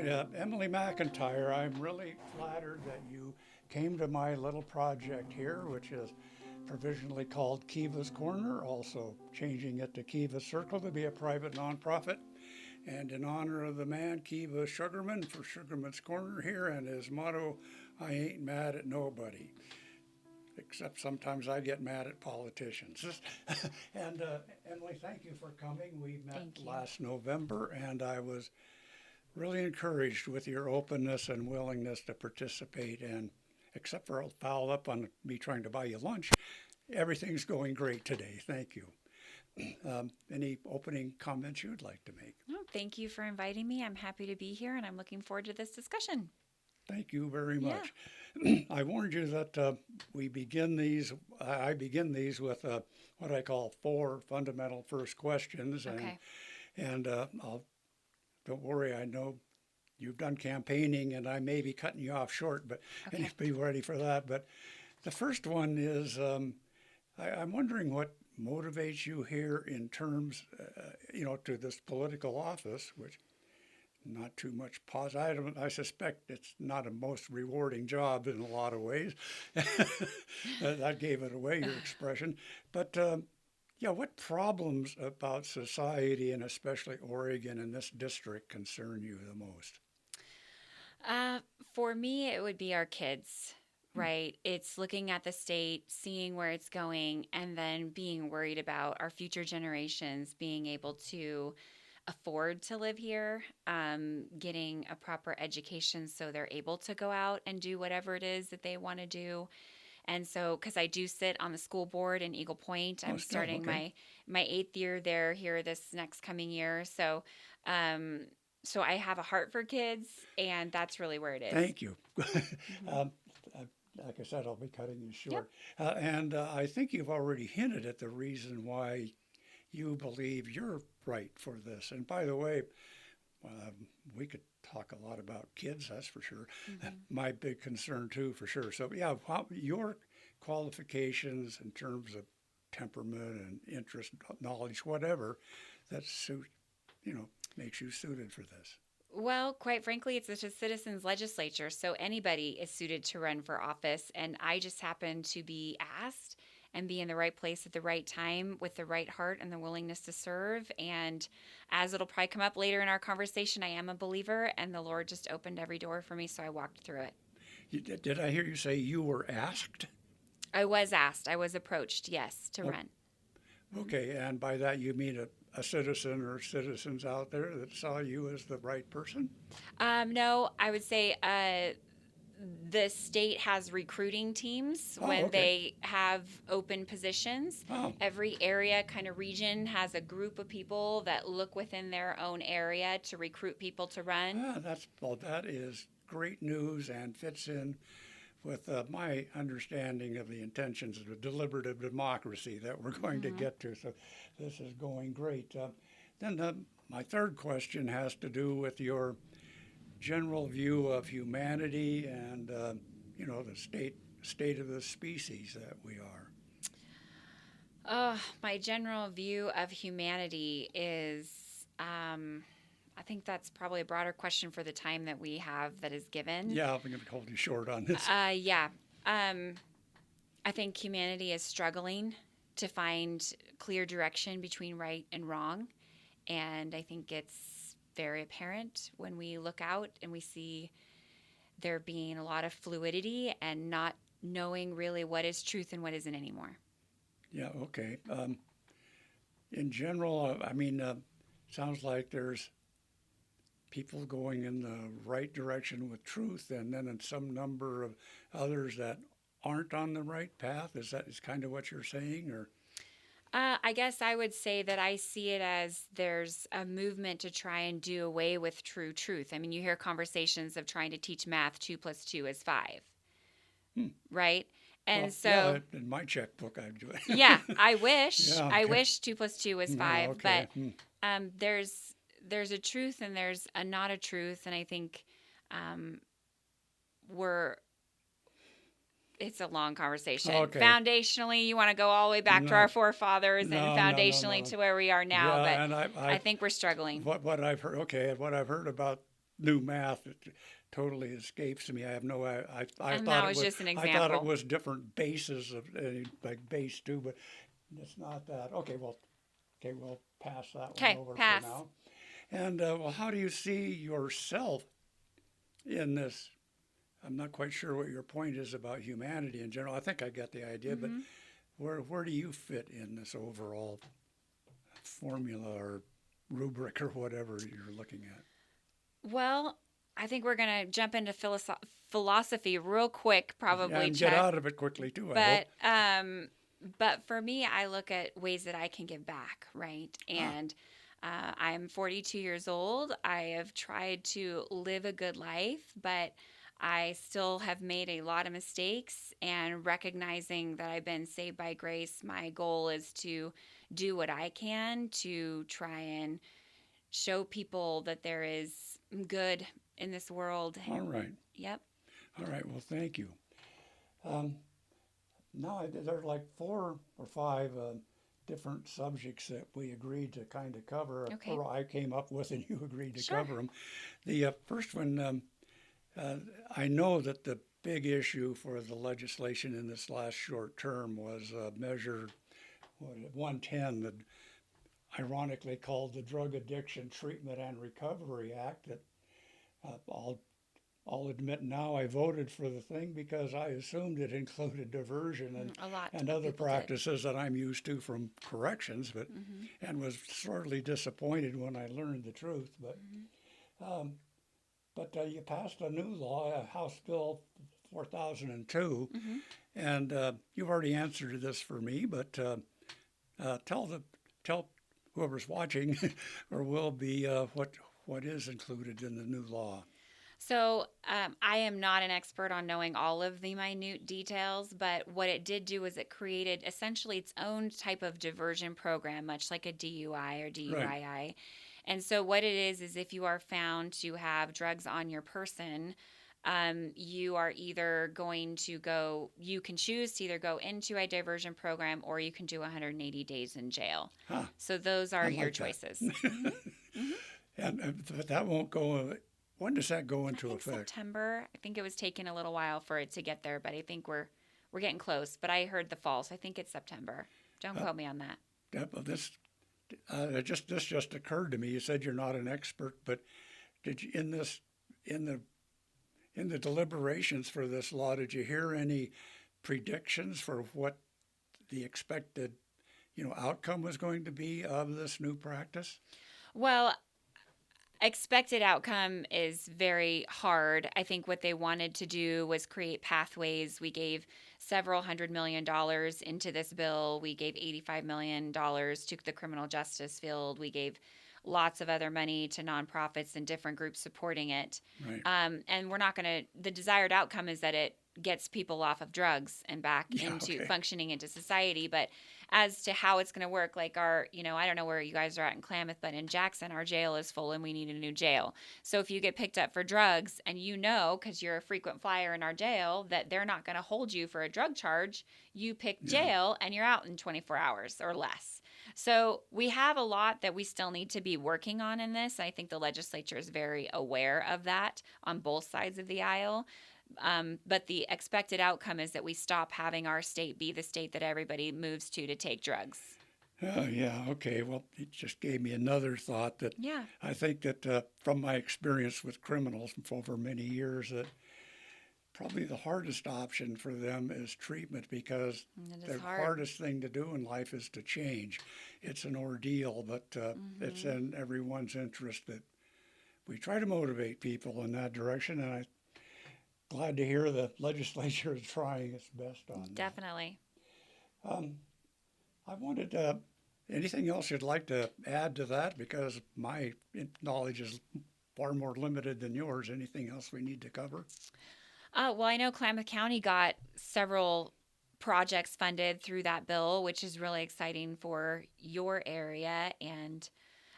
right, Emily McIntire, I'm really flattered that you came to my little project here, which is provisionally called Kiva's Corner, also changing it to Kiva Circle to be a private nonprofit. And in honor of the man, Kiva Sugarman, for Sugarman's Corner here, and his motto, I ain't mad at nobody. Except sometimes I get mad at politicians. And Emily, thank you for coming. We met last November, and I was really encouraged with your openness and willingness to participate. And except for I'll foul up on me trying to buy you lunch, everything's going great today. Thank you. Any opening comments you'd like to make? Oh, thank you for inviting me. I'm happy to be here, and I'm looking forward to this discussion. Thank you very much. I warned you that I begin these with what I call 4 fundamental first questions. Okay. And don't worry, I know you've done campaigning and I may be cutting you off short, but Okay. be ready for that. But the first one is I'm wondering what motivates you here in terms, to this political office, which not too much pause. I suspect it's not a most rewarding job in a lot of ways. That gave it away, your expression. But what problems about society and especially Oregon and this district concern you the most? For me, it would be our kids, right? It's looking at the state, seeing where it's going, and then being worried about our future generations being able to afford to live here, getting a proper education so they're able to go out and do whatever it is that they want to do. And so, because I do sit on the school board in Eagle Point, I'm starting my 8th year there here this next coming year. So, so I have a heart for kids, and that's really where it is. Thank you. Like I said, I'll be cutting you short. Yep. And I think you've already hinted at the reason why you believe you're right for this. And by the way, we could talk a lot about kids, that's for sure. My big concern too, for sure. So your qualifications in terms of temperament and interest, knowledge, whatever, that makes you suited for this. Well, quite frankly, it's a citizens legislature, so anybody is suited to run for office. And I just happen to be asked and be in the right place at the right time with the right heart and the willingness to serve. And as it'll probably come up later in our conversation, I am a believer, and the Lord just opened every door for me, so I walked through it. Did I hear you say you were asked? I was asked. I was approached, yes, to run. Okay, and by that you mean a citizen or citizens out there that saw you as the right person? No, I would say the state has recruiting teams when they have open positions. Oh. Every area, kind of region, has a group of people that look within their own area to recruit people to run. That is great news and fits in with my understanding of the intentions of the deliberative democracy that we're going to get to. So this is going great. Then my third question has to do with your general view of humanity and, the state of the species that we are. My general view of humanity is, I think that's probably a broader question for the time that we have that is given. Yeah, I'm going to hold you short on this. I think humanity is struggling to find clear direction between right and wrong. And I think it's very apparent when we look out and we see there being a lot of fluidity and not knowing really what is truth and what isn't anymore. Yeah, okay. In general, sounds like there's people going in the right direction with truth, and then in some number of others that aren't on the right path. Is kind of what you're saying, or? I guess I would say that I see it as there's a movement to try and do away with true truth. I mean, you hear conversations of trying to teach math 2 + 2 is 5, right? And in my checkbook, I do it. Yeah, I wish. Yeah, okay. I wish 2 + 2 was 5, okay. But there's a truth and there's a not a truth, and I think it's a long conversation. Okay. Foundationally, you want to go all the way back to our forefathers, and foundationally no. to where we are now. Yeah, but and I think we're struggling. What I've heard about new math. It totally escapes me. I have no. I And thought that it was was. just an I thought it example. was different bases of like base 2, but it's not that. Okay, we'll pass that one Okay, over for pass. now. And well, how do you see yourself in this? I'm not quite sure what your point is about humanity in general. I think I got the idea, but Mhm. where do you fit in this overall formula or rubric or whatever you're looking at? Well, I think we're going to jump into philosophy real quick, probably, And get Chuck. out of it quickly too, I hope. But for me, I look at ways that I can give back, right? Ah, And I'm 42 years old. I have tried to live a good life, but I still have made a lot of mistakes. And recognizing that I've been saved by grace, my goal is to do what I can to try and show people that there is good in this world. all right. Yep. All right. Well, thank you. Um, now, there's like 4 or 5 different subjects that we agreed to kind of cover, Okay. or I came up with and you agreed to Sure. cover them. The first one, uh, I know that the big issue for the legislation in this last short term was Measure 110, that ironically called the Drug Addiction Treatment and Recovery Act. That I'll admit now I voted for the thing because I assumed it included diversion A lot and of other people did. practices that I'm used to from corrections, but Hmm. and was sorely disappointed when I learned the truth. Um, but you passed a new law, House Bill 4002, Hmm. and you've already answered this for me, but tell whoever's watching or will be what is included in the new law. So I am not an expert on knowing all of the minute details, but what it did do is it created essentially its own type of diversion program, much like a DUI or Right. DUII. And so what it is if you are found to have drugs on your person, you are either going to go, you can choose to either go into a diversion program or you can do 180 days in jail. Huh. So those I are your like that. choices. Hmm. Hmm. And that won't go. When does that go I into think effect? September. I think it was taking a little while for it to get there, but I think we're getting close. But I heard the fall, so I think it's September. Don't Uh, quote me on that. this this just occurred to me. You said you're not an expert, but did you in the in the deliberations for this law, did you hear any predictions for what the expected outcome was going to be of this new practice? Well, expected outcome is very hard. I think what they wanted to do was create pathways. We gave several $100 million into this bill. We gave $85 million to the criminal justice field. We gave lots of other money to nonprofits and different groups supporting it. Right. And we're not going to, the desired outcome is that it gets people off of drugs and back Yeah. into Okay. functioning into society. But as to how it's going to work, like I don't know where you guys are at in Klamath, but in Jackson, our jail is full and we need a new jail. So if you get picked up for drugs and because you're a frequent flyer in our jail, that they're not going to hold you for a drug charge, you pick Yeah. jail and you're out in 24 hours or less. So we have a lot that we still need to be working on in this. I think the legislature is very aware of that on both sides of the aisle. But the expected outcome is that we stop having our state be the state that everybody moves to take drugs. Oh, yeah. Okay. Well, it just gave me another thought that Yeah. I think that from my experience with criminals over many years, that probably the hardest option for them is treatment, because It the is hard. hardest thing to do in life is to change. It's an ordeal, but it's in everyone's interest that we try to motivate people in that direction. And I'm glad to hear the legislature is trying its best on that. Definitely. I wanted anything else you'd like to add to that, because my knowledge is far more limited than yours. Anything else we need to cover? Well, I know Klamath County got several projects funded through that bill, which is really exciting for your area. And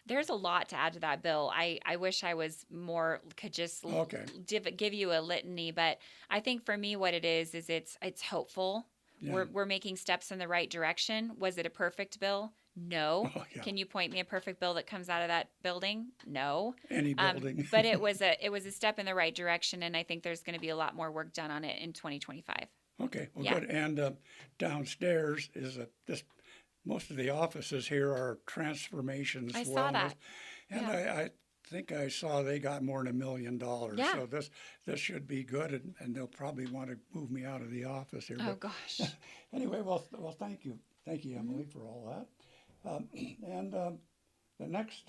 there's a lot to add to that bill. I wish I was more, could just Okay. give you a litany, but I think for me what it is it's hopeful. Yeah. We're making steps in the right direction. Was it a perfect bill? No. Oh, yeah. Can you point me a perfect bill that comes out of that building? No. Any building. But it was a step in the right direction, and I think there's going to be a lot more work done on it in 2025. Okay, well, Yeah. good. And downstairs is most of the offices here are transformations. I saw that. And Yeah. I think I saw they got more than $1 million. Yeah. So this should be good, and they'll probably want to move me out of the office here. Oh But gosh. anyway, well, thank you, Emily, for all that. And the next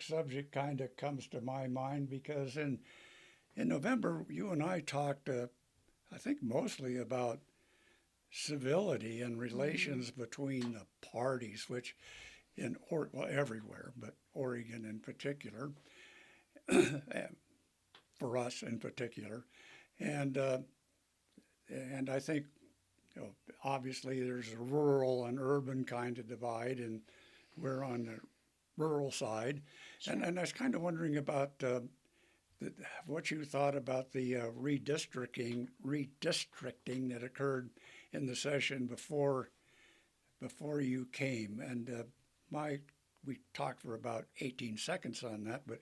subject kind of comes to my mind because in November you and I talked, I think mostly about civility and relations between the parties, which well, everywhere, but Oregon in particular, for us in particular, and I think, obviously there's a rural and urban kind of divide, and we're on the rural side, Sure. and I was kind of wondering about what you thought about the redistricting that occurred in the session before you came, and we talked for about 18 seconds on that, but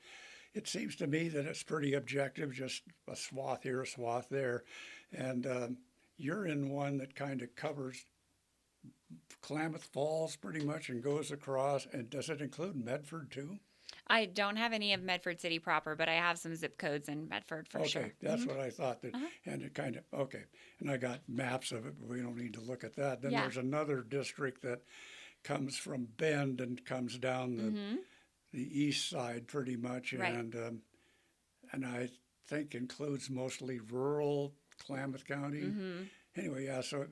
it seems to me that it's pretty objective, just a swath here, a swath there, and you're in one that kind of covers Klamath Falls pretty much and goes across, and does it include Medford too? I don't have any of Medford City proper, but I have some zip codes in Medford for sure. Okay, that's what I thought. And it kind of, okay. And I got maps of it, but we don't need to look at that. Then Yeah. there's another district that comes from Bend and comes down the east side pretty much. Right. And I think includes mostly rural Klamath County. Anyway, yeah, so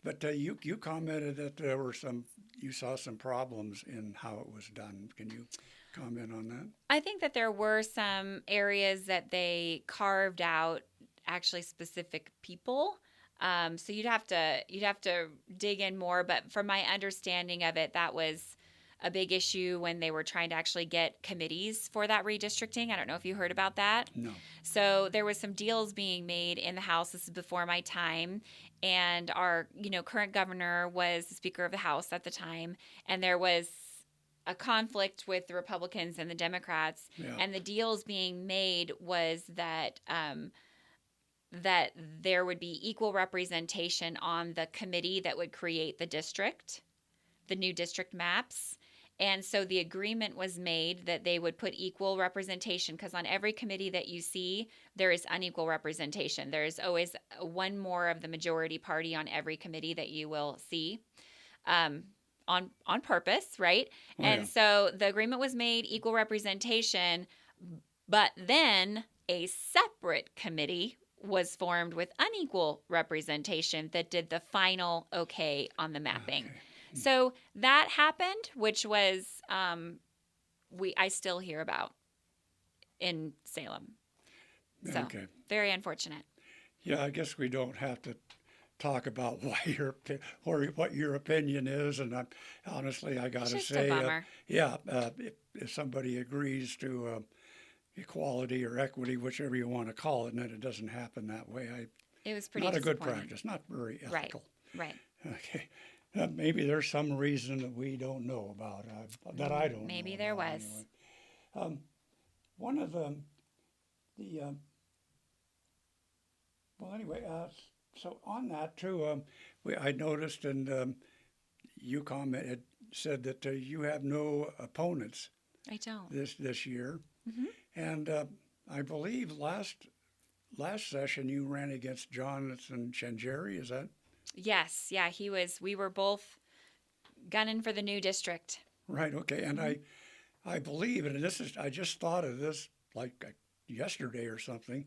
but you commented that you saw some problems in how it was done. Can you comment on that? I think that there were some areas that they carved out actually specific people. So you'd have to dig in more. But from my understanding of it, that was a big issue when they were trying to actually get committees for that redistricting. I don't know if you heard about that. No. So there was some deals being made in the House. This is before my time. And our, current governor was the Speaker of the House at the time. And there was a conflict with the Republicans and the Democrats. Yeah. And the deals being made was that that there would be equal representation on the committee that would create the district, the new district maps. And so the agreement was made that they would put equal representation, because on every committee that you see, there is unequal representation. There is always one more of the majority party on every committee that you will see, on purpose, right? Oh, and yeah. so the agreement was made, equal representation, but then a separate committee was formed with unequal representation that did the final okay on the mapping. Okay. So that happened, which was I still hear about in Salem. So Okay. very unfortunate. Yeah, I guess we don't have to talk about what your opinion is, and honestly, I got It's to just say, a bummer. if somebody agrees to equality or equity, whichever you want to call it, and then it doesn't happen that way, It was pretty not a good disappointing. practice, not very ethical. Right. Okay, maybe there's some reason that we don't know about, that I don't. Maybe know there about was. Anyway. One of well, anyway, so on that too, I noticed, and you said that you have no opponents I don't. this year, Mhm. and I believe last session you ran against Jonathan Changeri. Is that Yes. Yeah, we were both gunning for the new district. right? Okay, and I believe, and I just thought of this like yesterday or something.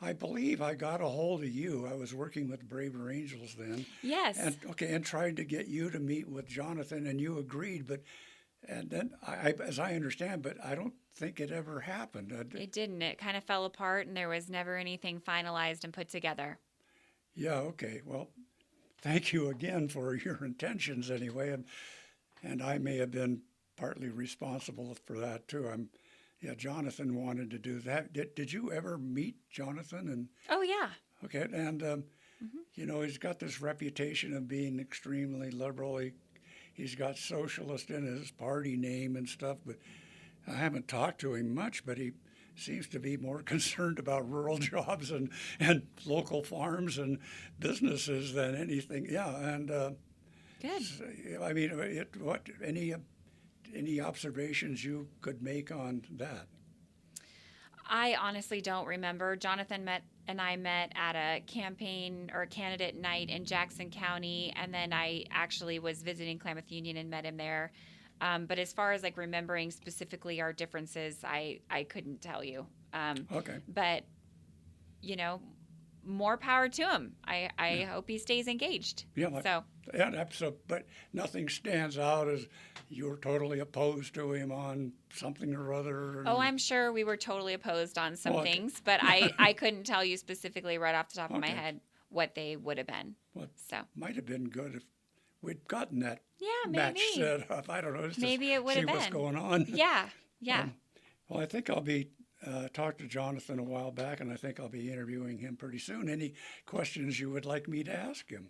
I believe I got a hold of you. I was working with Braver Angels then. Yes. And tried to get you to meet with Jonathan, and you agreed. And then as I understand, but I don't think it ever happened. It didn't. It kind of fell apart, and there was never anything finalized and put together. Yeah. Okay. Well, thank you again for your intentions anyway, and I may have been partly responsible for that too. Jonathan wanted to do that. Did you ever meet Jonathan? And Oh, yeah. okay, and he's got this reputation of being extremely liberal. he's got socialist in his party name and stuff, but I haven't talked to him much, but he seems to be more concerned about rural jobs and local farms and businesses than anything. Yeah, and Good. I mean, what any observations you could make on that? I honestly don't remember. Jonathan and I met at a campaign or candidate night in Jackson County, and then I actually was visiting Klamath Union and met him there. But as far as like remembering specifically our differences, I couldn't tell you. Okay. But you know, more power to him. I hope he stays engaged. Yeah. So Yeah, but nothing stands out as you're totally opposed to him on something or other. oh, I'm sure we were totally opposed on some Well, okay. things, but I couldn't tell you specifically right off the top of my Okay. head what they would have been. Well, So might have been good if we'd gotten that yeah, match maybe. set up. I don't know. Just Maybe it would see have what's been. going on. Yeah, yeah. Well, I think I'll be talked to Jonathan a while back, and I think I'll be interviewing him pretty soon. Any questions you would like me to ask him?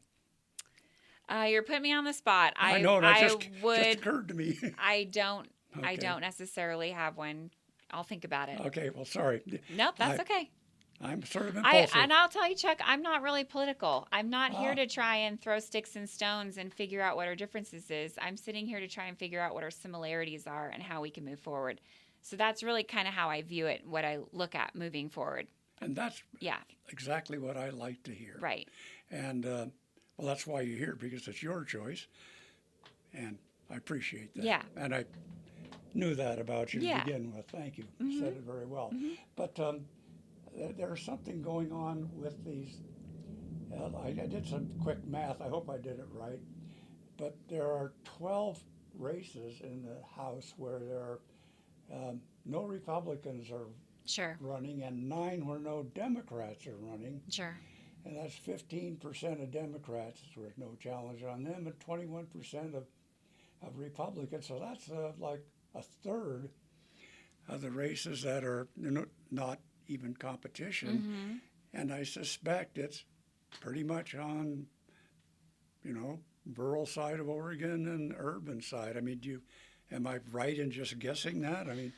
You're putting me on the spot. I know that I just would. occurred to me. I don't. I Okay. don't necessarily have one. I'll think about it. Okay, well, sorry. Nope, that's I- okay. I'm sort of impulsive. And I'll tell you, Chuck, I'm not really political. I'm not here Ah. to try and throw sticks and stones and figure out what our differences is. I'm sitting here to try and figure out what our similarities are and how we can move forward. So that's really kind of how I view it, what I look at moving forward. And that's Yeah, exactly what I like to hear. right. And, well, that's why you're here, because it's your choice. And I appreciate that. Yeah. And I knew that about you Yeah. to begin with. Thank you. You said it very well. But there's something going on with these. I did some quick math. I hope I did it right. But there are 12 races in the House where there are no Republicans are Sure, running and 9 where no Democrats are running. sure. And that's 15% of Democrats. There's no challenge on them, and 21% of Republicans. So that's like a third of the races that are not even competition. And I suspect it's pretty much on, rural side of Oregon and urban side. I mean, am I right in just guessing that? I mean,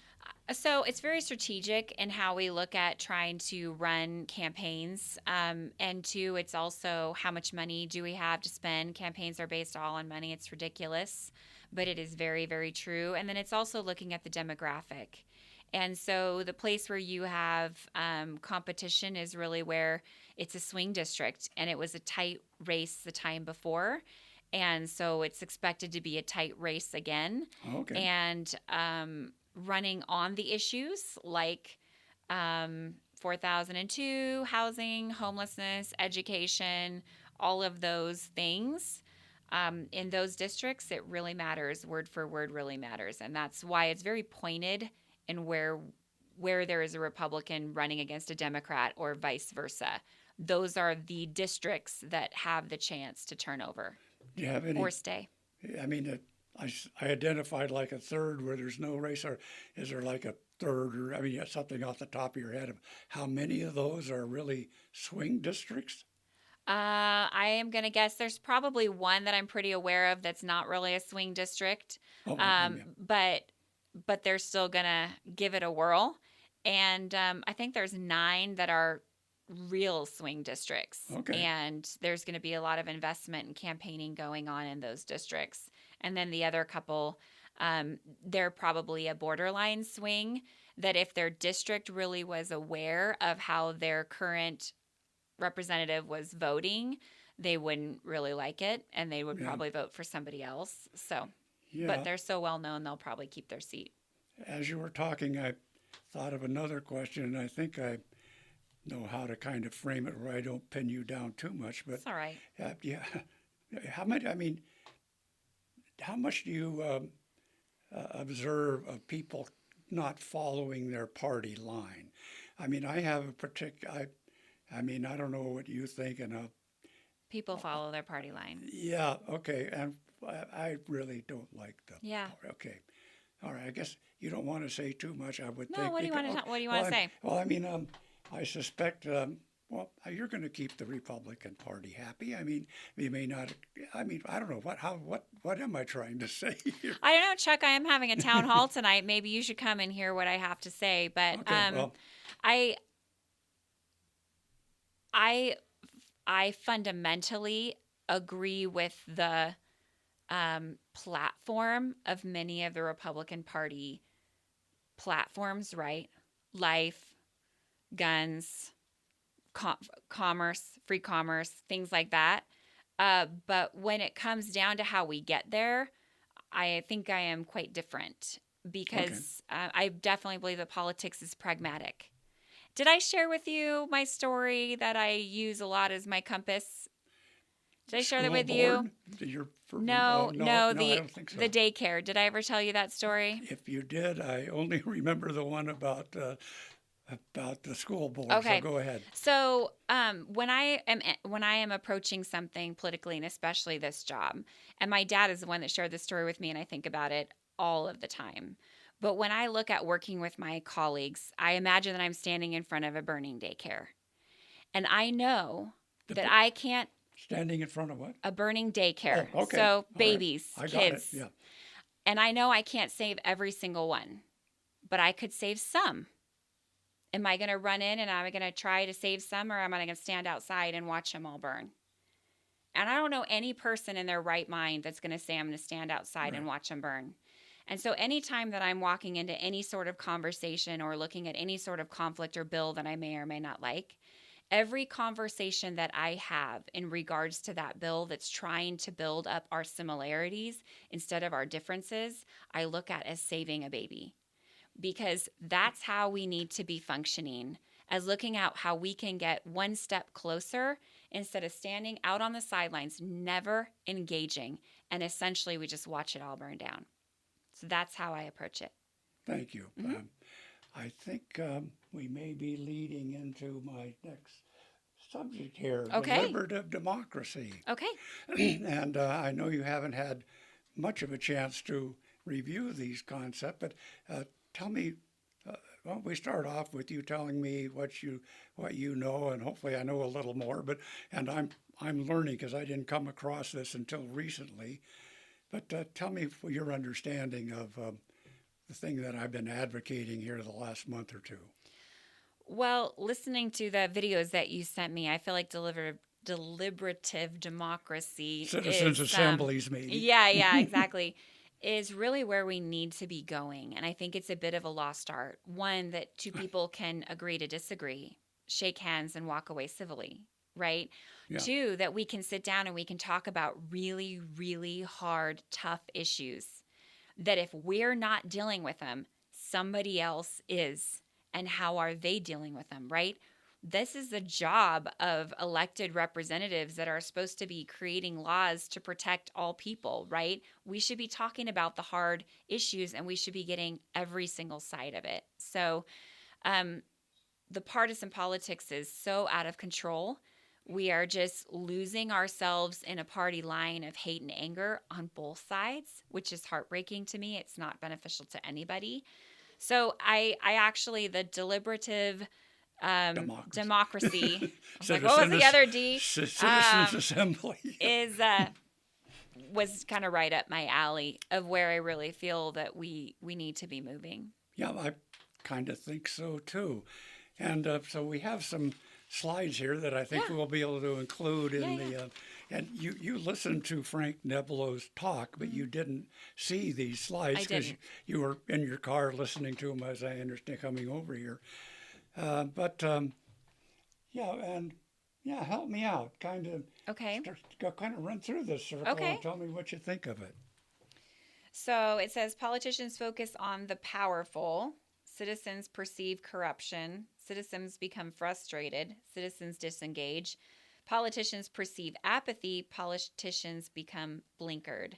So it's very strategic in how we look at trying to run campaigns. And two, it's also how much money do we have to spend? Campaigns are based all on money. It's ridiculous, but it is very, very true. And then it's also looking at the demographic. And so the place where you have competition is really where it's a swing district, and it was a tight race the time before. And so it's expected to be a tight race again. okay. And running on the issues like 4002, housing, homelessness, education, all of those things. In those districts, it really matters. Word for word really matters. And that's why it's very pointed in where there is a Republican running against a Democrat or vice versa. Those are the districts that have the chance to turn over Do you have any? or stay. I mean, I identified like a third where there's no race, or is there like a third, or I mean, something off the top of your head of how many of those are really swing districts? I am going to guess there's probably one that I'm pretty aware of that's not really a swing district, Oh, but they're still going to give it a whirl. And I think there's 9 that are real swing districts. Okay. And there's going to be a lot of investment and campaigning going on in those districts. And then the other couple, they're probably a borderline swing that if their district really was aware of how their current representative was voting, they wouldn't really like it, and they would probably vote for somebody else. So, yeah. but they're so well known, they'll probably keep their seat. As you were talking, I thought of another question, and I think I know how to kind of frame it where I don't pin you down too much. But That's all right. yeah, how much? I mean, how much do you observe of people not following their party line? I mean, I have a particular. I mean, I don't know what you think, and People follow their party line. yeah, okay, and I really don't like the. Yeah. Okay, all right. I guess you don't want to say too much. I would No, think. what do you want to because- what do you want to say? Well, I mean, I suspect Well, you're going to keep the Republican Party happy. I mean, you may not. I mean, I don't know what am I trying to say here? I don't know, Chuck. I am having a town hall tonight. Maybe you should come and hear what I have to say. But Okay, well, I I fundamentally agree with the platform of many of the Republican Party platforms. Right, life, guns, commerce, free commerce, things like that. But when it comes down to how we get there, I think I am quite different because I definitely believe that politics is pragmatic. Did I share with you my story that I use a lot as my compass? Did I share that with you? No, No, I don't think so. the daycare. Did I ever tell you that story? If you did, I only remember the one about the school board. Okay. So go ahead. So when I am approaching something politically, and especially this job, and my dad is the one that shared this story with me, and I think about it all of the time. But when I look at working with my colleagues, I imagine that I'm standing in front of a burning daycare, and I know that I can't. Standing in front of what? A burning daycare. Oh, okay. So All babies, right. I kids. got it. Yeah. And I know I can't save every single one, but I could save some. Am I going to run in and am I going to try to save some, or am I going to stand outside and watch them all burn? And I don't know any person in their right mind that's going to say I'm going to stand outside and watch them burn. And so anytime that I'm walking into any sort of conversation or looking at any sort of conflict or bill that I may or may not like, every conversation that I have in regards to that bill that's trying to build up our similarities instead of our differences, I look at as saving a baby. Because that's how we need to be functioning, as looking at how we can get one step closer instead of standing out on the sidelines, never engaging, and essentially we just watch it all burn down. So that's how I approach it. Thank you. I think we may be leading into my next subject here, deliberative democracy. Okay. And I know you haven't had much of a chance to review these concepts, but tell me, why don't we start off with you telling me what you know, and hopefully I know a little more. And I'm learning because I didn't come across this until recently. But tell me your understanding of the thing that I've been advocating here the last month or two. Well, listening to the videos that you sent me, I feel like deliberative democracy, Citizens' assemblies, maybe. Yeah, exactly. Is really where we need to be going. And I think it's a bit of a lost art. One, that two people can agree to disagree, shake hands and walk away civilly, right? Yeah. Two, that we can sit down and we can talk about really, really hard, tough issues that if we're not dealing with them, somebody else is. And how are they dealing with them, right? This is the job of elected representatives that are supposed to be creating laws to protect all people, right? We should be talking about the hard issues and we should be getting every single side of it. So the partisan politics is so out of control. We are just losing ourselves in a party line of hate and anger on both sides, which is heartbreaking to me. It's not beneficial to anybody. So I actually, the deliberative democracy. I was like, what was the other D? Citizens' Assembly. Was kind of right up my alley of where I really feel that we need to be moving. Yeah, I kind of think so too. And so we have some slides here that I think we'll be able to include in the. And you listened to Frank Nebelow's talk, but you didn't see these slides because you were in your car listening to them, as I understand, coming over here. Help me out. Kind of run through this circle and tell me what you think of it. So it says politicians focus on the powerful. Citizens perceive corruption. Citizens become frustrated. Citizens disengage. Politicians perceive apathy. Politicians become blinkered.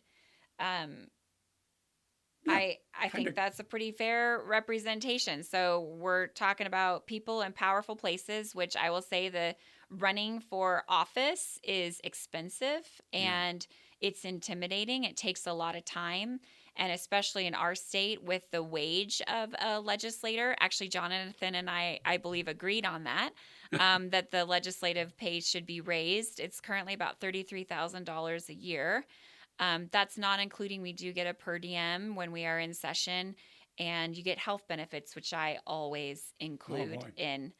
I think that's a pretty fair representation. So we're talking about people in powerful places, which I will say the running for office is expensive and it's intimidating. It takes a lot of time. And especially in our state with the wage of a legislator, actually Jonathan and I believe agreed on that, that the legislative pay should be raised. It's currently about $33,000 a year. That's not including, we do get a per diem when we are in session, and you get health benefits, which I always include in,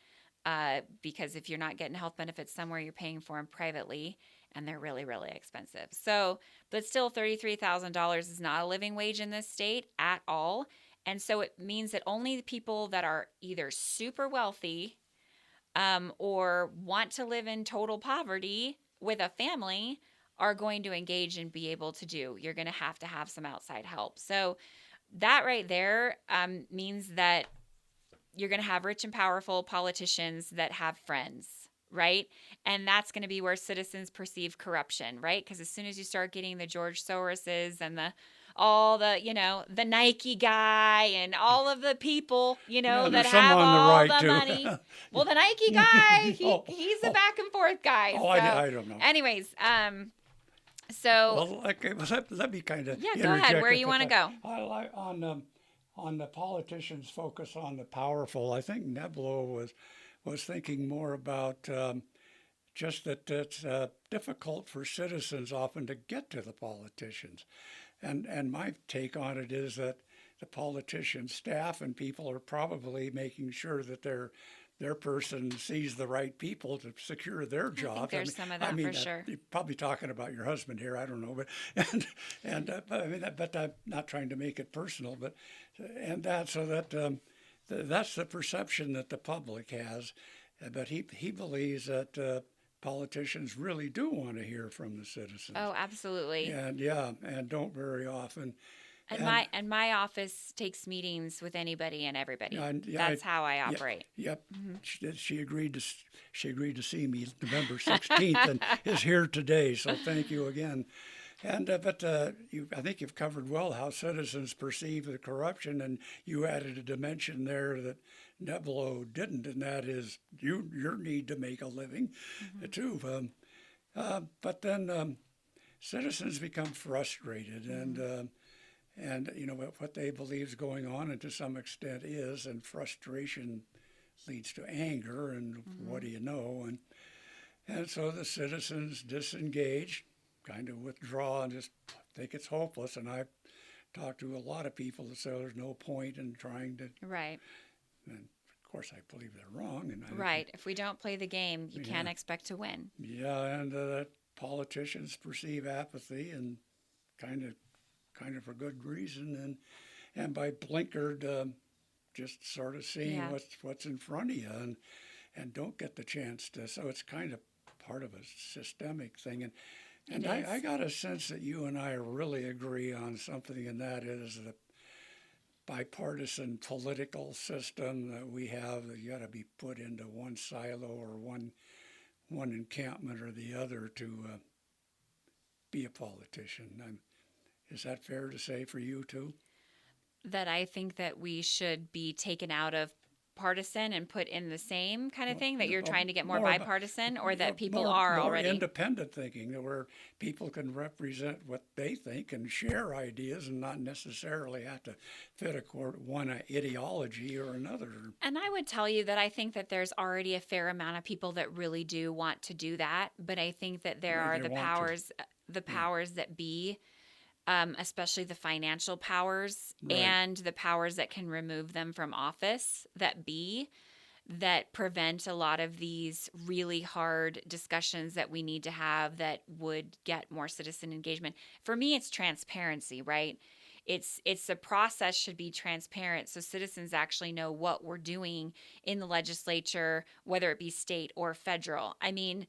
because if you're not getting health benefits somewhere, you're paying for them privately, and they're really, really expensive. So, but still $33,000 is not a living wage in this state at all. And so it means that only the people that are either super wealthy or want to live in total poverty with a family are going to engage and be able to do. You're going to have some outside help. So that right there means that you're going to have rich and powerful politicians that have friends, right? And that's going to be where citizens perceive corruption, right? Because as soon as you start getting the George Soroses and all the, the Nike guy and all of the people, that have all the money. Well, the Nike guy, he's a back and forth guy. Oh, so, I don't know. Anyways, well, let me kind of go ahead. Where you want to go? On the politicians' focus on the powerful, I think Neblo was thinking more about just that it's difficult for citizens often to get to the politicians. And my take on it is that the politicians, staff and people are probably making sure that their person sees the right people to secure their job. I think there's some of that for sure. You're probably talking about your husband here. I don't know, but but I'm not trying to make it personal. But that's the perception that the public has. But he believes that politicians really do want to hear from the citizens. Oh, absolutely. And don't very often. And my office takes meetings with anybody and everybody. That's how I operate. Yep. Mm-hmm. She agreed to see me November 16th and is here today. So thank you again. And I think you've covered well how citizens perceive the corruption, and you added a dimension there that Neblo didn't, and that is your need to make a living, too. But then citizens become frustrated, and what they believe is going on, and to some extent is, and frustration leads to anger, and what do you know? And so the citizens disengage, kind of withdraw, and just think it's hopeless. And I've talked to a lot of people that say there's no point in trying to. Right. And of course, I believe they're wrong. Right. If we don't play the game, you can't expect to win. Yeah, and that politicians perceive apathy, and kind of for good reason, and by blinkered, just sort of seeing what's in front of you, and don't get the chance to. So it's kind of part of a systemic thing, and I got a sense that you and I really agree on something, and that is the bipartisan political system that we have. That you got to be put into one silo or one encampment or the other to be a politician. Is that fair to say for you too? That I think that we should be taken out of partisan and put in the same kind of thing, that you're trying to get more bipartisan, or that people are already independent thinking, where people can represent what they think and share ideas and not necessarily have to fit one ideology or another. And I would tell you that I think that there's already a fair amount of people that really do want to do that, but I think that there are the powers that be, especially the financial powers, right, and the powers that can remove them from office, that prevent a lot of these really hard discussions that we need to have that would get more citizen engagement. For me, it's transparency, right? It's the process should be transparent so citizens actually know what we're doing in the legislature, whether it be state or federal. I mean,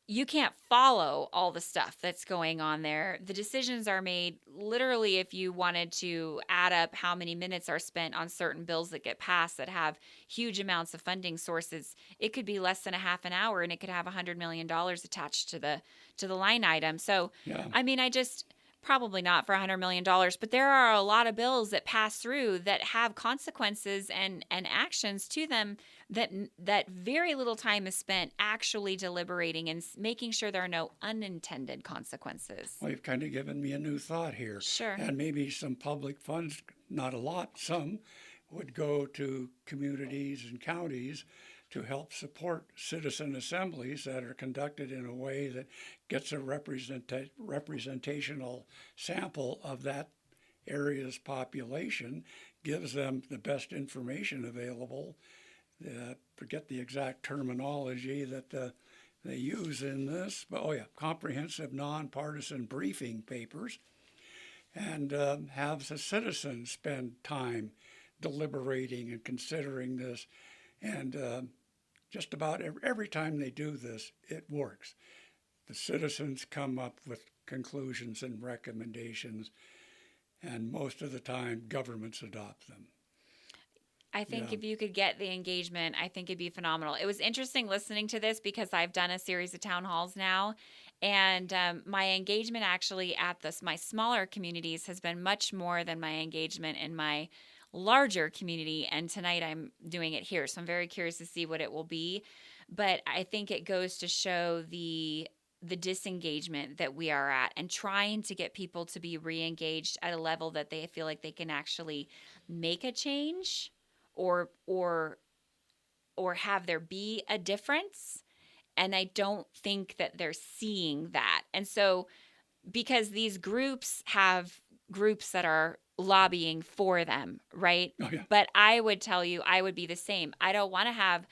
you can't follow all the stuff that's going on there. The decisions are made literally, if you wanted to add up how many minutes are spent on certain bills that get passed that have huge amounts of funding sources, it could be less than a half an hour, and it could have $100 million attached to the line item. So, I mean, probably not for $100 million, but there are a lot of bills that pass through that have consequences and actions to them that very little time is spent actually deliberating and making sure there are no unintended consequences. Well, you've kind of given me a new thought here. Sure. And maybe some public funds, not a lot, some, would go to communities and counties to help support citizen assemblies that are conducted in a way that gets a representational sample of that area's population, gives them the best information available. Forget the exact terminology that they use in this, but comprehensive nonpartisan briefing papers, and have the citizens spend time deliberating and considering this. And just about every time they do this, it works. The citizens come up with conclusions and recommendations, and most of the time governments adopt them. I think if you could get the engagement, I think it'd be phenomenal. It was interesting listening to this because I've done a series of town halls now, and my engagement actually at my smaller communities has been much more than my engagement in my larger community. And tonight I'm doing it here, so I'm very curious to see what it will be. But I think it goes to show the disengagement that we are at, and trying to get people to be re-engaged at a level that they feel like they can actually make a change or have there be a difference. And I don't think that they're seeing that. And so, because these groups have groups that are lobbying for them, right? Oh, yeah. But I would tell you, I would be the same. I don't want to have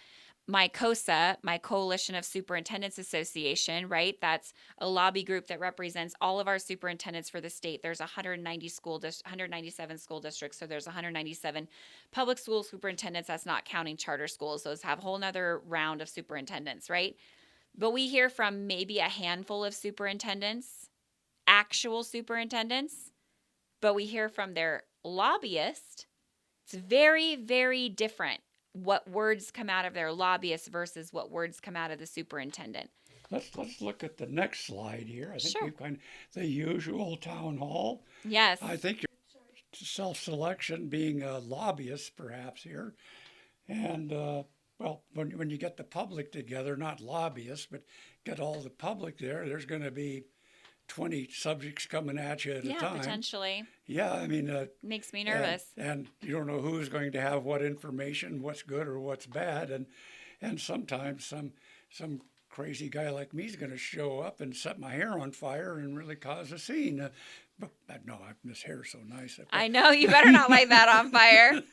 my COSA, my Coalition of Superintendents Association, right? That's a lobby group that represents all of our superintendents for the state. There's 197 school districts, so there's 197 public school superintendents. That's not counting charter schools. Those have a whole nother round of superintendents, right? But we hear from maybe a handful of superintendents, actual superintendents, but we hear from their lobbyist. It's very, very different what words come out of their lobbyist versus what words come out of the superintendent. Let's look at the next slide here. I think Sure. we've kind of the usual town hall. Yes. I think your self-selection being a lobbyist perhaps here. And when you get the public together, not lobbyists, but get all the public there, there's going to be 20 subjects coming at you at a time. Potentially. Yeah, I mean, Makes me nervous. And you don't know who's going to have what information, what's good or what's bad, and sometimes some crazy guy like me is going to show up and set my hair on fire and really cause a scene. But no, this hair's so nice. I know, you better not light that on fire.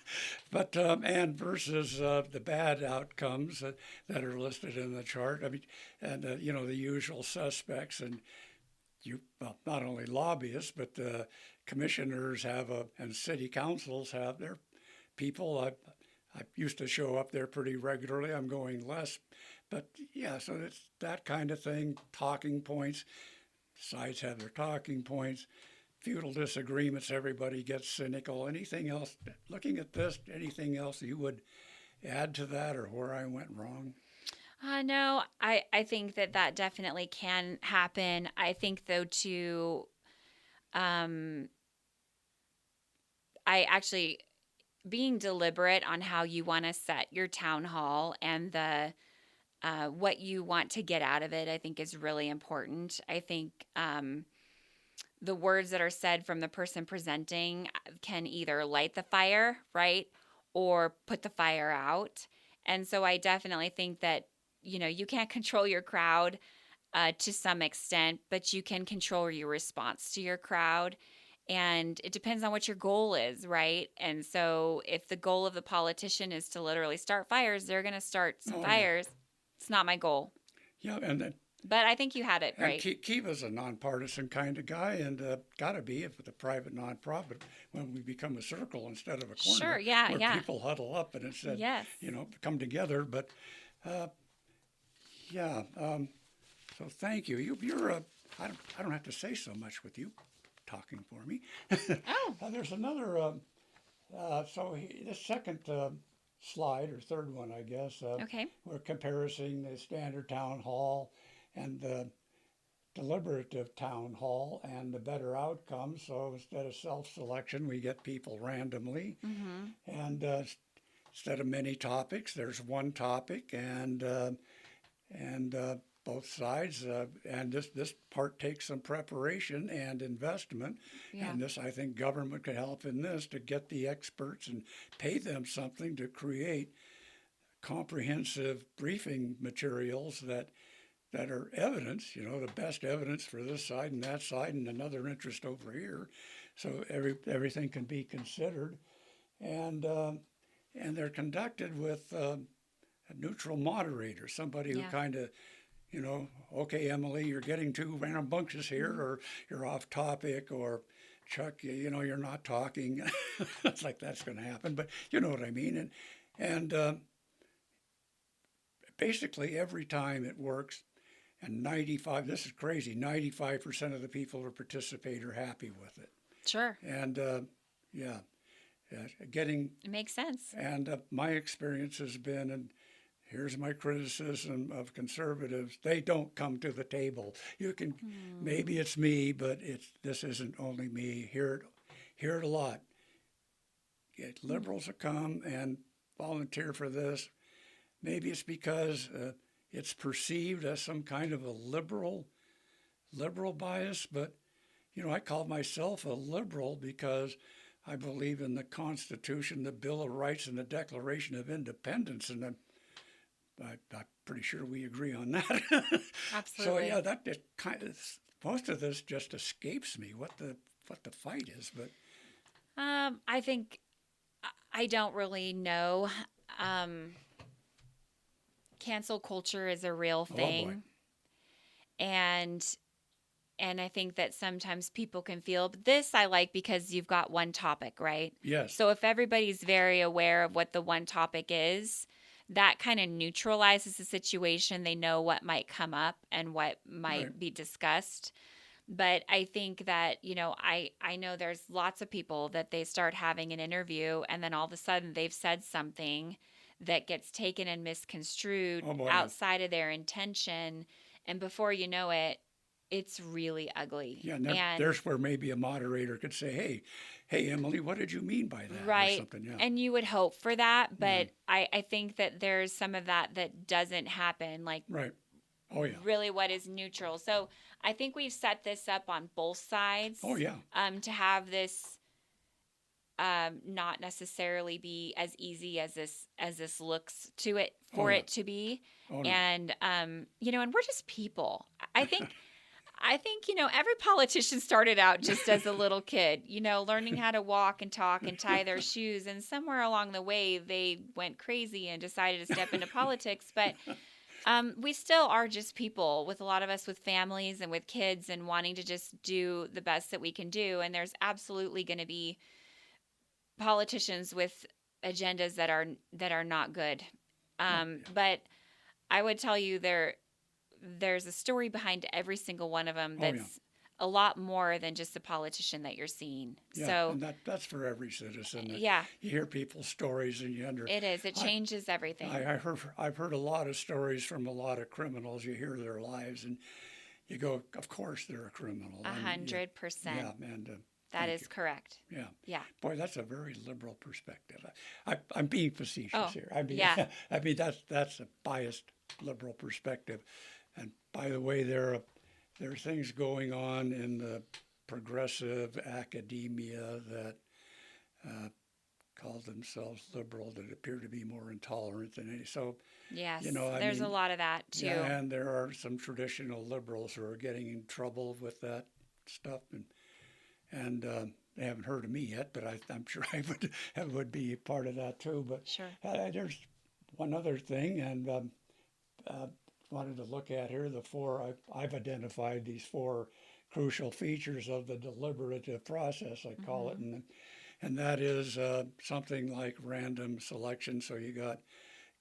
But and versus the bad outcomes that are listed in the chart. I mean, and the usual suspects, and not only lobbyists, but the commissioners and city councils have their people. I used to show up there pretty regularly. I'm going less, but yeah. So it's that kind of thing. Talking points. Sides have their talking points. Feudal disagreements. Everybody gets cynical. Anything else? Looking at this, anything else you would add to that, or where I went wrong? No, I think that definitely can happen. I think, though, too, I actually, being deliberate on how you want to set your town hall and what you want to get out of it, I think is really important. I think the words that are said from the person presenting can either light the fire, right, or put the fire out. And so I definitely think that you can't control your crowd to some extent, but you can control your response to your crowd. And it depends on what your goal is, right? And so if the goal of the politician is to literally start fires, they're going to start some fires. Yeah. It's not my goal. Yeah, but I think you had it right. Kiva's a nonpartisan kind of guy, and got to be if it's a private nonprofit when we become a circle instead of a corner. Sure, yeah, where people huddle up and instead, come together. But so thank you. You're I don't have to say so much with you talking for me. Oh. There's another. The second slide, or third one, I guess. Okay. We're comparing the standard town hall and the deliberative town hall and the better outcome. So instead of self-selection, we get people randomly, and instead of many topics, there's one topic, and both sides, and this part takes some preparation and investment, Yeah. and this, I think government could help in this, to get the experts and pay them something to create comprehensive briefing materials that are evidence, the best evidence for this side and that side and another interest over here, so everything can be considered, and they're conducted with a neutral moderator, somebody who Yeah. kind of, okay, Emily, you're getting too rambunctious here, or you're off topic, or Chuck, you're not talking. It's like that's going to happen, but you know what I mean. And basically every time it works, and this is crazy, 95% of the people who participate are happy with it. Sure. And getting, It makes sense. and my experience has been, and here's my criticism of conservatives, they don't come to the table. You can, maybe it's me, but this isn't only me. Hear it a lot. Get liberals to come and volunteer for this. Maybe it's because it's perceived as some kind of a liberal bias, but I call myself a liberal because I believe in the Constitution, the Bill of Rights, and the Declaration of Independence, and I'm pretty sure we agree on that. Absolutely. So yeah, that just most of this just escapes me what the fight is, but I think I don't really know. Cancel culture is a real thing. boy. And I think that sometimes people can feel, but this I like because you've got one topic, right? Yes. So if everybody's very aware of what the one topic is, that kind of neutralizes the situation. They know what might come up and what might Right. be discussed. But I think that, I know there's lots of people that they start having an interview and then all of a sudden they've said something that gets taken and misconstrued Oh, boy. outside of their intention. And before you know it, it's really ugly. Yeah, and there's where maybe a moderator could say, hey, Emily, what did you mean by that? Right. Or something, yeah. And you would hope for that, but I think that there's some of that doesn't happen. Like, Right. Oh, yeah. really what is neutral. So I think we've set this up on both sides. Oh, yeah. To have this not necessarily be as easy as this looks to it for yeah. it to be. Oh, no. And and we're just people. I think every politician started out just as a little kid, learning how to walk and talk and tie their shoes. And somewhere along the way, they went crazy and decided to step into politics. But we still are just people, with a lot of us with families and with kids and wanting to just do the best that we can do. And there's absolutely going to be politicians with agendas that are not good. But I would tell you there's a story behind every single one of them that's a lot more than just the politician that you're seeing. Yeah, So and that's for every citizen. Yeah. You hear people's stories and you It is. It changes everything. I've heard a lot of stories from a lot of criminals. You hear their lives and you go, of course they're a criminal. 100%. Yeah, and That thank is you. correct. Yeah. Yeah. Boy, that's a very liberal perspective. I'm being facetious here. yeah. I mean that's a biased liberal perspective. And by the way, there are things going on in the progressive academia that call themselves liberal that appear to be more intolerant than any. So Yes. I There's mean, a lot of that too. yeah, and there are some traditional liberals who are getting in trouble with that stuff, and they haven't heard of me yet, but I'm sure I would be part of that too. But Sure. there's one other thing, and wanted to look at here I've identified these 4 crucial features of the deliberative process, I call it, and that is something like random selection. So you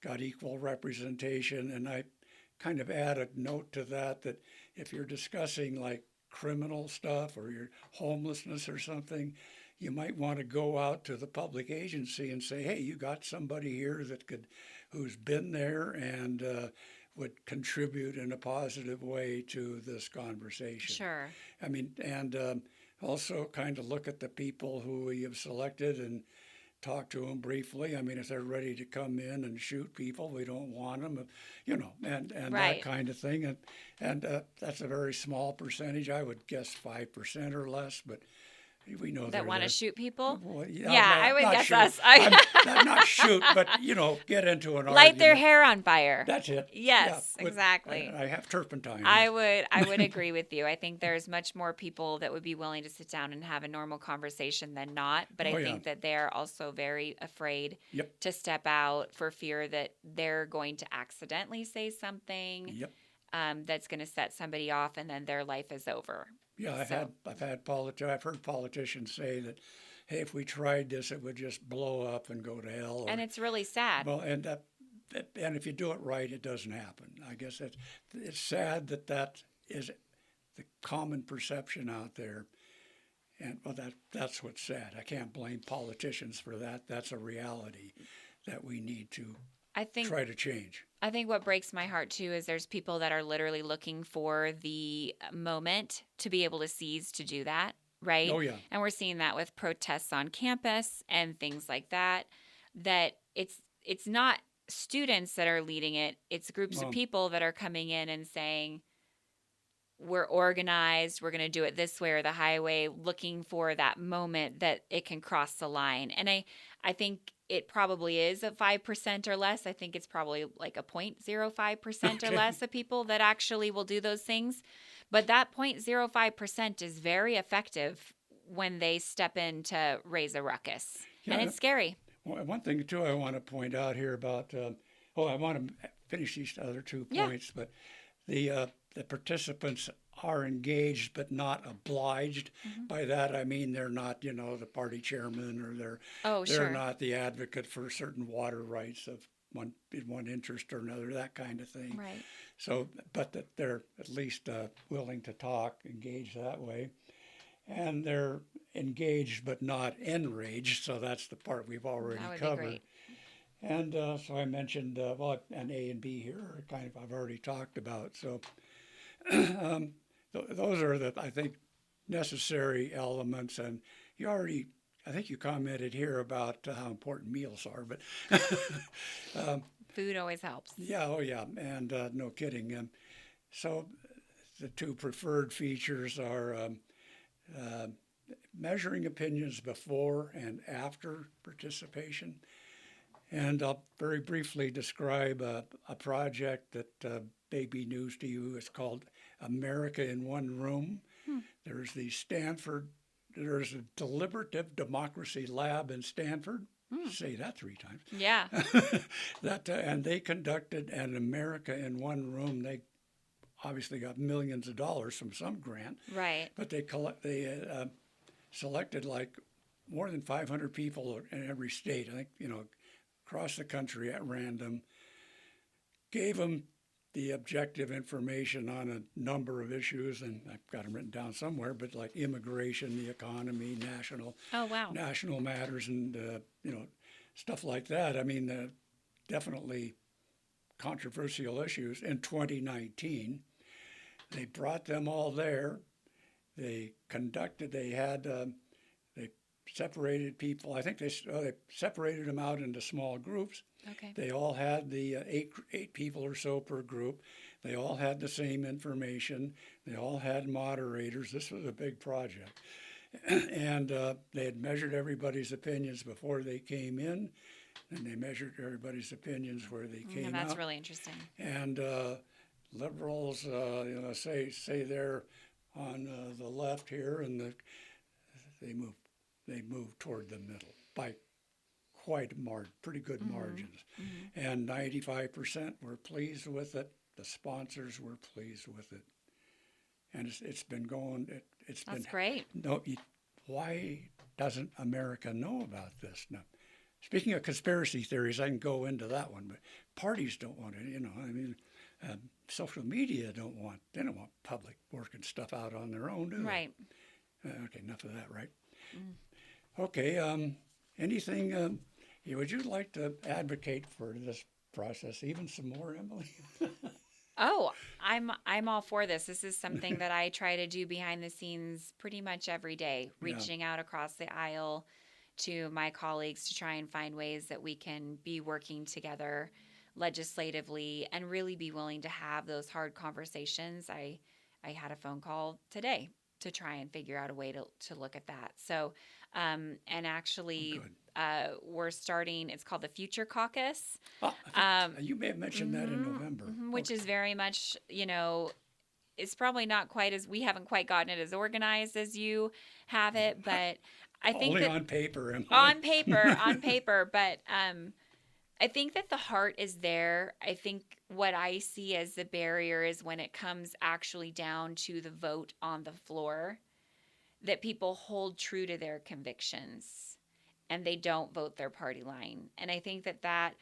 got equal representation, and I kind of add a note to that if you're discussing like criminal stuff or your homelessness or something, you might want to go out to the public agency and say, hey, you got somebody here who's been there, and would contribute in a positive way to this conversation. Sure. I mean, and also kind of look at the people who we have selected and talk to them briefly. I mean, if they're ready to come in and shoot people, we don't want them, and Right. that kind of thing. And that's a very small percentage. I would guess 5% or less, but we know That want to shoot people? Well, Yeah, I would not guess shoot. us. Not shoot, but get into an Light their argument. hair on fire. That's it. Yes, Yeah, exactly. I have turpentine. I would agree with you. I think there's much more people that would be willing to sit down and have a normal conversation than not. But I think that they're also very afraid Yep. to step out for fear that they're going to accidentally say something Yep. that's going to set somebody off, and then their life is over. Yeah, I've heard politicians say that, hey, if we tried this, it would just blow up and go to hell. And it's really sad. Well, and if you do it right, it doesn't happen. I guess it's sad that is the common perception out there. And well, that's what's sad. I can't blame politicians for that. That's a reality that we need to try to change. I think what breaks my heart too is there's people that are literally looking for the moment to be able to seize to do that, right? Oh, yeah. And we're seeing that with protests on campus and things like that. That it's not students that are leading it; it's groups of people that are coming in and saying, "We're organized. We're going to do it this way or the highway," looking for that moment that it can cross the line. And I think it probably is a 5% or less. I think it's probably like a 0.05% or less of people that actually will do those things. But that 0.05% is very effective when they step in to raise a ruckus. Yeah, And it's scary. One thing, too, I want to point out here about, I want to finish these other 2 points, but the participants are engaged but not obliged. Mm-hmm. By that, I mean they're not, the party chairman, or they're sure. not the advocate for certain water rights of one interest or another, that kind of thing. Right. So, but that they're at least willing to talk, engage that way. And they're engaged but not enraged, so that's the part we've already That would covered. be great. And so I mentioned, an A and B here are I've already talked about. So those are I think, necessary elements. And I think you commented here about how important meals are, but Food always helps. yeah, and no kidding. So the 2 preferred features are measuring opinions before and after participation. And I'll very briefly describe a project that may be news to you. It's called America in One Room. There's there's a deliberative democracy lab in Stanford. Say that 3 times. Yeah. And they conducted an America in One Room. They obviously got millions of dollars from some grant. Right. But they selected like more than 500 people in every state, I think, across the country at random, gave them the objective information on a number of issues, and I've got them written down somewhere, but like immigration, the economy, national matters, and stuff like that. I mean, definitely controversial issues. In 2019, they brought them all there. They separated people. I think they separated them out into small groups. Okay. They all had the eight people or so per group. They all had the same information. They all had moderators. This was a big project. And they had measured everybody's opinions before they came in, and they measured everybody's opinions where they came out. That's really interesting. And liberals, say they're on the left here, and they move toward the middle by quite pretty good margins. Mm-hmm. And 95% were pleased with it. The sponsors were pleased with it. And it's been going. That's great. No, why doesn't America know about this? Now, speaking of conspiracy theories, I can go into that one, but parties don't want it. Social media don't want public working stuff out on their own, do they? Right. Okay, enough of that, right? Okay, anything, would you like to advocate for this process even some more, Emily? Oh, I'm all for this. This is something that I try to do behind the scenes pretty much every day, Yeah. reaching out across the aisle to my colleagues to try and find ways that we can be working together legislatively and really be willing to have those hard conversations. I had a phone call today to try and figure out a way to look at that. So, and actually, Good. we're starting, it's called the Future Caucus. I think you may have mentioned that in November. Which is very much, it's probably not quite as, we haven't quite gotten it as organized as you have it, but I think Only that on paper. on paper, but I think that the heart is there. I think what I see as the barrier is when it comes actually down to the vote on the floor, that people hold true to their convictions and they don't vote their party line. And I think that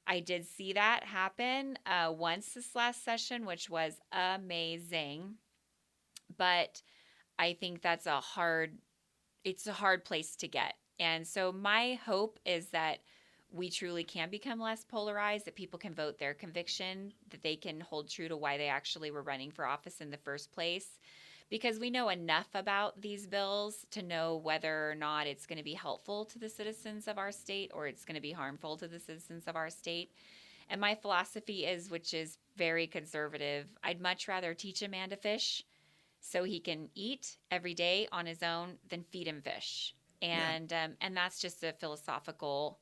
I did see that happen once this last session, which was amazing. But I think it's a hard place to get. And so my hope is that we truly can become less polarized, that people can vote their conviction, that they can hold true to why they actually were running for office in the first place. Because we know enough about these bills to know whether or not it's going to be helpful to the citizens of our state or it's going to be harmful to the citizens of our state. And my philosophy is, which is very conservative, I'd much rather teach a man to fish so he can eat every day on his own than feed him fish. And that's just a philosophical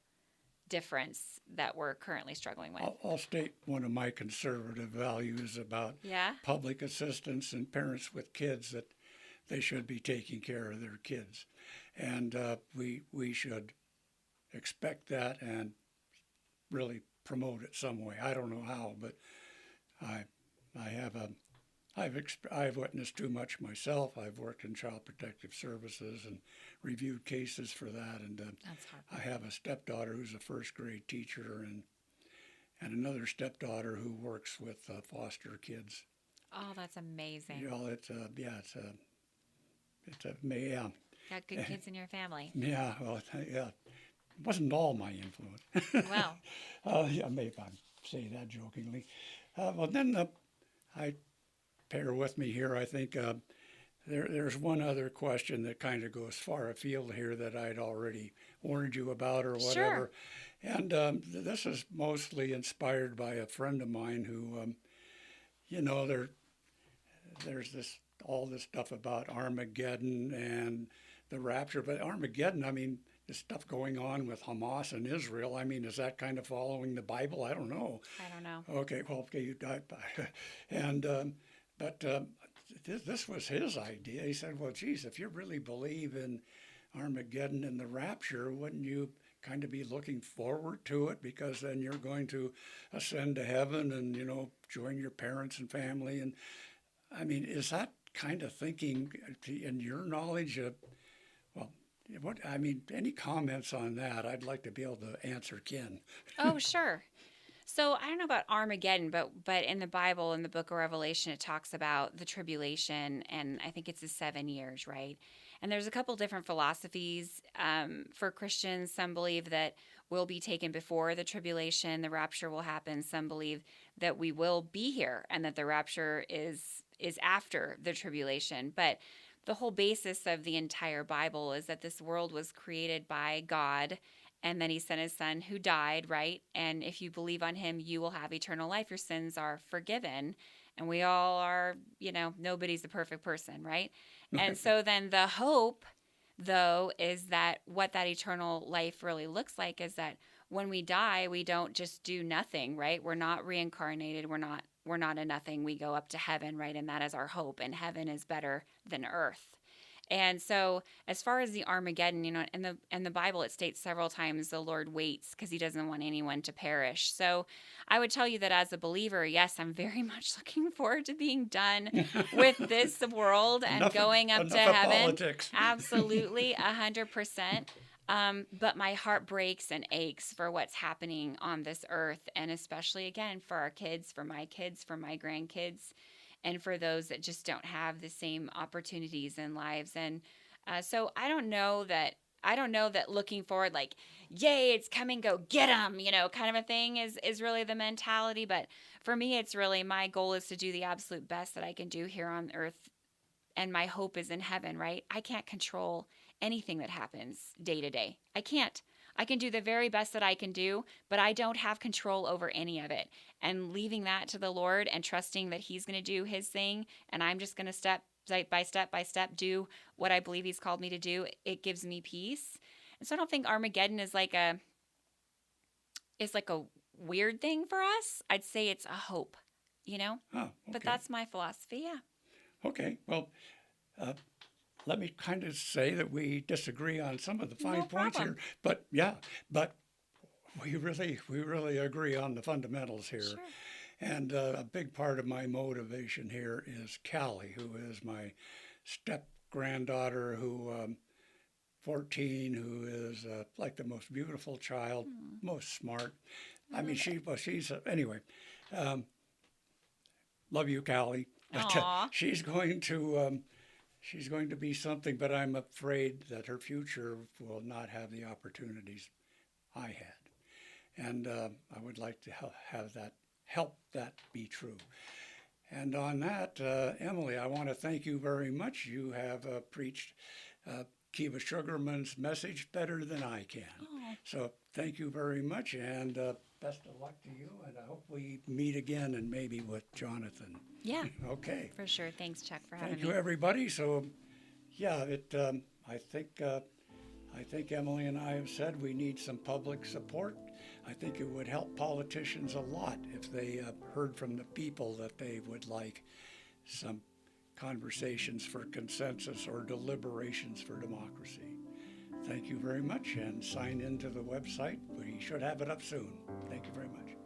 difference that we're currently struggling with. I'll state one of my conservative values about public assistance and parents with kids, that they should be taking care of their kids. And we should expect that and really promote it some way. I don't know how, but I've witnessed too much myself. I've worked in Child Protective Services and reviewed cases for that. And I have a stepdaughter who's a first grade teacher, and another stepdaughter who works with foster kids. Oh, that's amazing. You know, Got good kids in your family. Yeah, well, yeah. It wasn't all my influence. Well. Yeah, maybe I'm saying that jokingly. Well, then I bear with me here. I think there's one other question that kind of goes far afield here that I'd already warned you about or whatever. Sure. And this is mostly inspired by a friend of mine who, there's all this stuff about Armageddon and the rapture. But Armageddon, I mean, the stuff going on with Hamas and Israel, I mean, is that kind of following the Bible? I don't know. I don't know. Okay, well, okay, you died. And but this was his idea. He said, well, geez, if you really believe in Armageddon and the rapture, wouldn't you kind of be looking forward to it? Because then you're going to ascend to heaven and, join your parents and family. And I mean, is that kind of thinking in your knowledge? Any comments on that? I'd like to be able to answer Ken. Oh, sure. So I don't know about Armageddon, but in the Bible, in the book of Revelation, it talks about the tribulation, and I think it's the 7 years, right? And there's a couple different philosophies for Christians. Some believe that we'll be taken before the tribulation, the rapture will happen. Some believe that we will be here and that the rapture is after the tribulation. But the whole basis of the entire Bible is that this world was created by God, and then he sent his son who died, right? And if you believe on him, you will have eternal life. Your sins are forgiven. And we all are, nobody's a perfect person, right? And so then the hope, though, is that what that eternal life really looks like is that when we die, we don't just do nothing, right? We're not reincarnated. We're not a nothing. We go up to heaven, right? And that is our hope. And heaven is better than earth. And so as far as the Armageddon, in the Bible, it states several times the Lord waits because he doesn't want anyone to perish. So I would tell you that as a believer, yes, I'm very much looking forward to being done with this world and going up to heaven. Politics. Absolutely, 100%. But my heart breaks and aches for what's happening on this earth, and especially, again, for our kids, for my grandkids, and for those that just don't have the same opportunities in lives. And so I don't know that I don't know that looking forward, like, yay, it's coming, go get them, kind of a thing is really the mentality. But for me, it's really, my goal is to do the absolute best that I can do here on earth. And my hope is in heaven, right? I can't control anything that happens day to day. I can't. I can do the very best that I can do, but I don't have control over any of it. And leaving that to the Lord and trusting that He's going to do His thing, and I'm just going to step by step do what I believe He's called me to do, it gives me peace. And so I don't think Armageddon is like a weird thing for us. I'd say it's a hope, Oh, okay. But that's my philosophy, yeah. Okay, well, let me kind of say that we disagree on some of the fine points here, but we really agree on the fundamentals here. Sure. And a big part of my motivation here is Callie, who is my step granddaughter, who 14, who is like the most beautiful child, most smart. I mean, she's anyway. Love you, Callie. But she's going to be something, but I'm afraid that her future will not have the opportunities I had, and I would like to help that be true. And on that, Emily, I want to thank you very much. You have preached Kiva Sugarman's message better than I can. So thank you very much, and best of luck to you, and I hope we meet again, and maybe with Jonathan. Yeah. Okay. For sure. Thanks, Chuck, for having me. Thank you, everybody. So, yeah, I think Emily and I have said we need some public support. I think it would help politicians a lot if they heard from the people that they would like some conversations for consensus or deliberations for democracy. Thank you very much, and sign into the website. We should have it up soon. Thank you very much.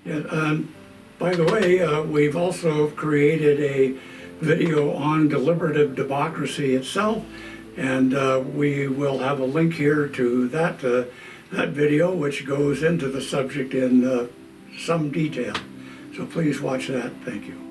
Yeah, by the way, we've also created a video on deliberative democracy itself, and we will have a link here to that video, which goes into the subject in some detail. So please watch that. Thank you.